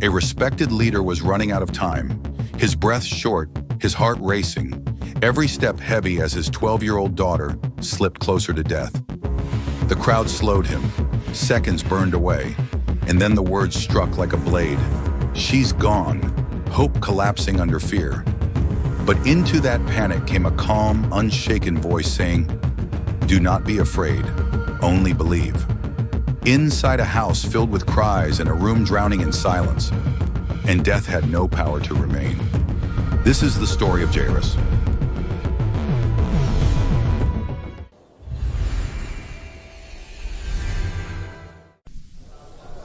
A respected leader was running out of time, his breath short, his heart racing, every step heavy as his 12-year-old daughter slipped closer to death. The crowd slowed him, seconds burned away, and then the words struck like a blade. "She's gone," hope collapsing under fear. But into that panic came a calm, unshaken voice saying, "Do not be afraid, only believe." Inside a house filled with cries and a room drowning in silence, and death had no power to remain. This is the story of Jairus.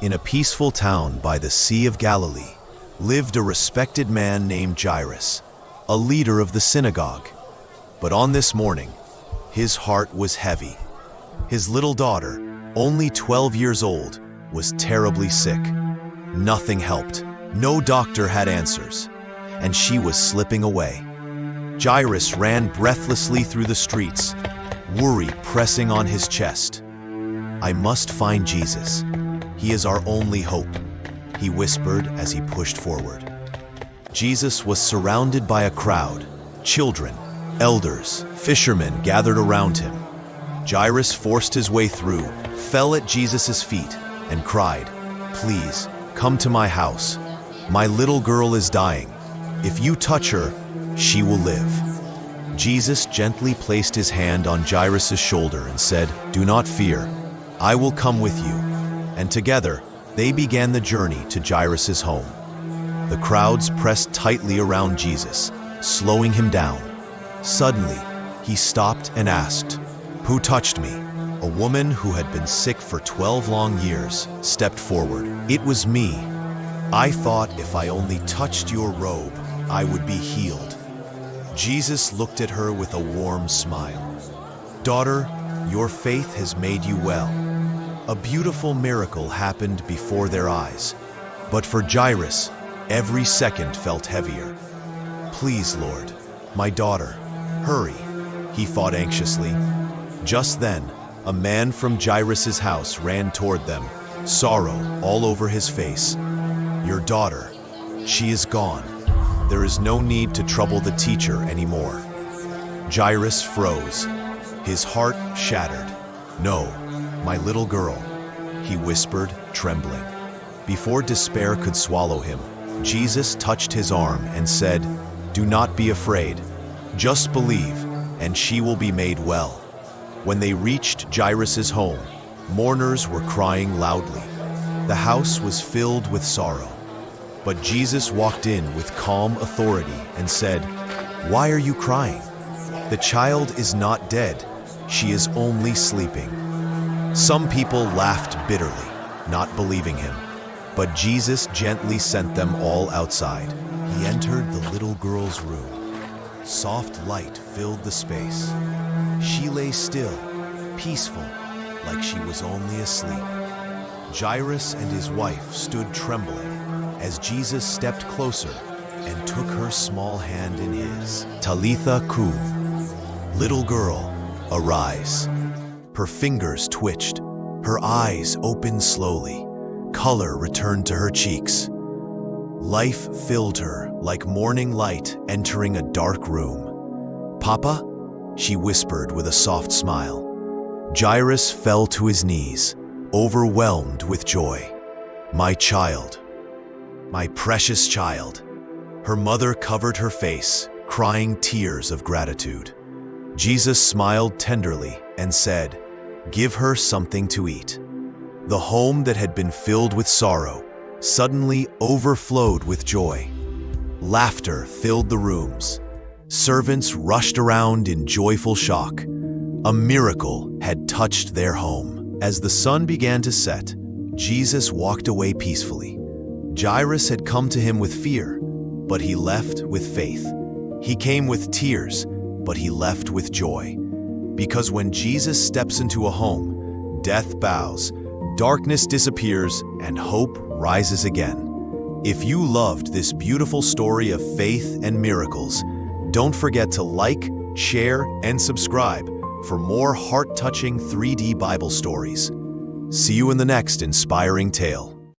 In a peaceful town by the Sea of Galilee lived a respected man named Jairus, a leader of the synagogue. But on this morning, his heart was heavy. His little daughter, only 12 years old, was terribly sick. Nothing helped. No doctor had answers, and she was slipping away. Jairus ran breathlessly through the streets, worry pressing on his chest. "I must find Jesus. He is our only hope," he whispered as he pushed forward. Jesus was surrounded by a crowd, children, elders, fishermen gathered around him. Jairus forced his way through, fell at Jesus' feet, and cried, "Please, come to my house. My little girl is dying. If you touch her, she will live." Jesus gently placed his hand on Jairus' shoulder and said, "Do not fear. I will come with you." And together, they began the journey to Jairus' home. The crowds pressed tightly around Jesus, slowing him down. Suddenly, he stopped and asked, "Who touched me?" A woman who had been sick for 12 long years stepped forward. "It was me. I thought if I only touched your robe, I would be healed." Jesus looked at her with a warm smile. "Daughter, your faith has made you well." A beautiful miracle happened before their eyes. But for Jairus, every second felt heavier. "Please, Lord, my daughter, hurry," he thought anxiously. Just then, a man from Jairus' house ran toward them, sorrow all over his face. "Your daughter, she is gone. There is no need to trouble the teacher anymore." Jairus froze, his heart shattered. "No, my little girl," he whispered, trembling. Before despair could swallow him, Jesus touched his arm and said, "Do not be afraid. Just believe, and she will be made well." When they reached Jairus' home, mourners were crying loudly. The house was filled with sorrow. But Jesus walked in with calm authority and said, "Why are you crying? The child is not dead. She is only sleeping." Some people laughed bitterly, not believing him. But Jesus gently sent them all outside. He entered the little girl's room. Soft light filled the space. She lay still, peaceful, like she was only asleep. Jairus and his wife stood trembling as Jesus stepped closer and took her small hand in his. "Talitha cum," "Little girl, arise." Her fingers twitched, her eyes opened slowly, color returned to her cheeks. Life filled her like morning light entering a dark room. "Papa?" she whispered with a soft smile. Jairus fell to his knees, overwhelmed with joy. "My child, my precious child." Her mother covered her face, crying tears of gratitude. Jesus smiled tenderly and said, "Give her something to eat." The home that had been filled with sorrow suddenly overflowed with joy. Laughter filled the rooms. Servants rushed around in joyful shock. A miracle had touched their home. As the sun began to set, Jesus walked away peacefully. Jairus had come to him with fear, but he left with faith. He came with tears, but he left with joy. Because when Jesus steps into a home, death bows, darkness disappears, and hope rises again. If you loved this beautiful story of faith and miracles, don't forget to like, share, and subscribe for more heart-touching 3D Bible stories. See you in the next inspiring tale.